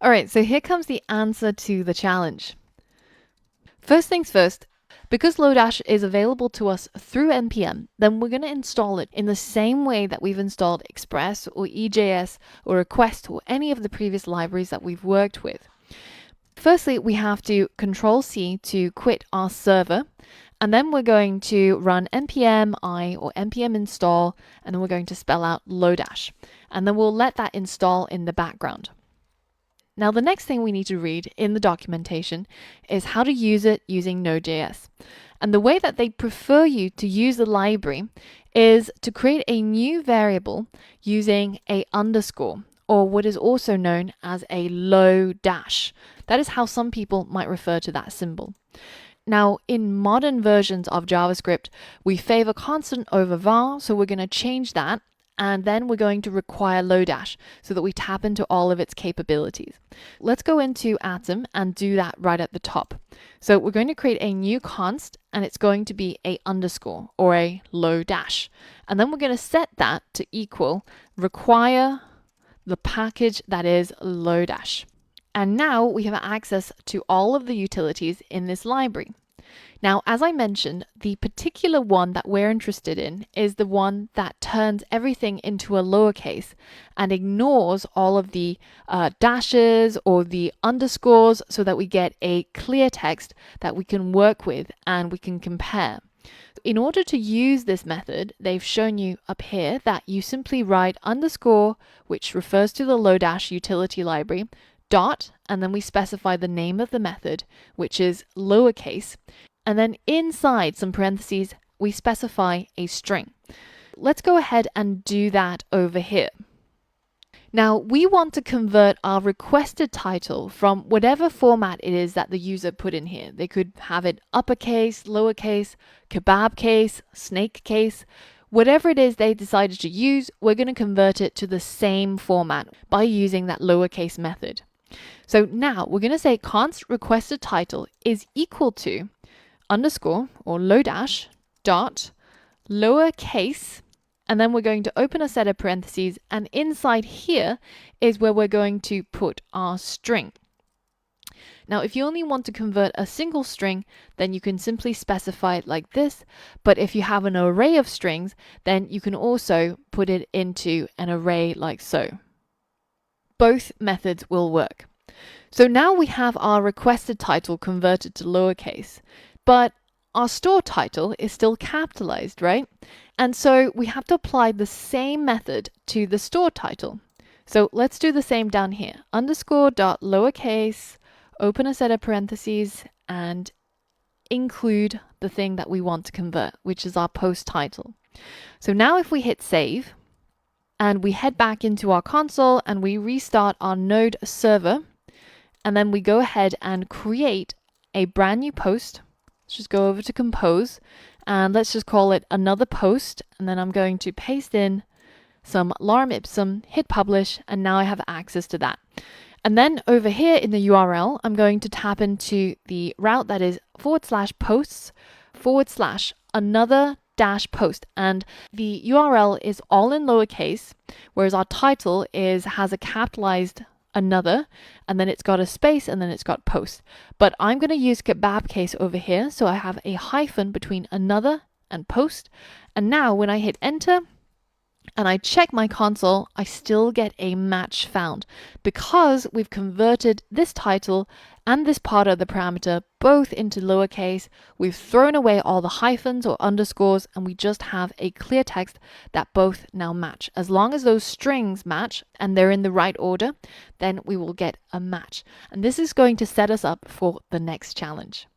All right, so here comes the answer to the challenge. First things first, because Lodash is available to us through NPM, then we're going to install it in the same way that we've installed Express or EJS or Request or any of the previous libraries that we've worked with. Firstly, we have to Control-C to quit our server, and then we're going to run npm I or npm install, and then we're going to spell out Lodash, and then we'll let that install in the background. Now, the next thing we need to read in the documentation is how to use it using Node.js. And the way that they prefer you to use the library is to create a new variable using a underscore, or what is also known as a Lodash. That is how some people might refer to that symbol. Now, in modern versions of JavaScript, we favor constant over var, so we're going to change that. And then we're going to require Lodash so that we tap into all of its capabilities. Let's go into Atom and do that right at the top. So we're going to create a new const, and it's going to be a underscore or a Lodash. And then we're going to set that to equal require the package that is Lodash. And now we have access to all of the utilities in this library. Now, as I mentioned, the particular one that we're interested in is the one that turns everything into a lowercase and ignores all of the dashes or the underscores so that we get a clear text that we can work with and we can compare. In order to use this method, they've shown you up here that you simply write underscore, which refers to the Lodash utility library, dot, and then we specify the name of the method, which is lowercase. And then inside some parentheses, we specify a string. Let's go ahead and do that over here. Now, we want to convert our requested title from whatever format it is that the user put in here. They could have it uppercase, lowercase, kebab case, snake case. Whatever it is they decided to use, we're going to convert it to the same format by using that lowercase method. So now we're going to say const requested title is equal to underscore or Lodash dot lowercase, and then we're going to open a set of parentheses, and inside here is where we're going to put our string. Now, if you only want to convert a single string, then you can simply specify it like this, but if you have an array of strings, then you can also put it into an array like so. Both methods will work. So now we have our requested title converted to lowercase, but our store title is still capitalized, right? And so we have to apply the same method to the store title. So let's do the same down here. Underscore dot lowercase, open a set of parentheses, and include the thing that we want to convert, which is our post title. So now if we hit save, and we head back into our console and we restart our Node server, and then we go ahead and create a brand new post. Let's just go over to compose and let's just call it another post, and then I'm going to paste in some lorem ipsum, hit publish, and now I have access to that. And then over here in the URL, I'm going to tap into the route that is /posts /another -post, and the URL is all in lowercase, whereas our title has a capitalized another, and then it's got a space, and then it's got post. But I'm going to use kebab case over here, so I have a hyphen between another and post. And now when I hit enter and I check my console, I still get a match found because we've converted this title and this part of the parameter both into lowercase. We've thrown away all the hyphens or underscores, and we just have a clear text that both now match. As long as those strings match and they're in the right order, then we will get a match. And this is going to set us up for the next challenge.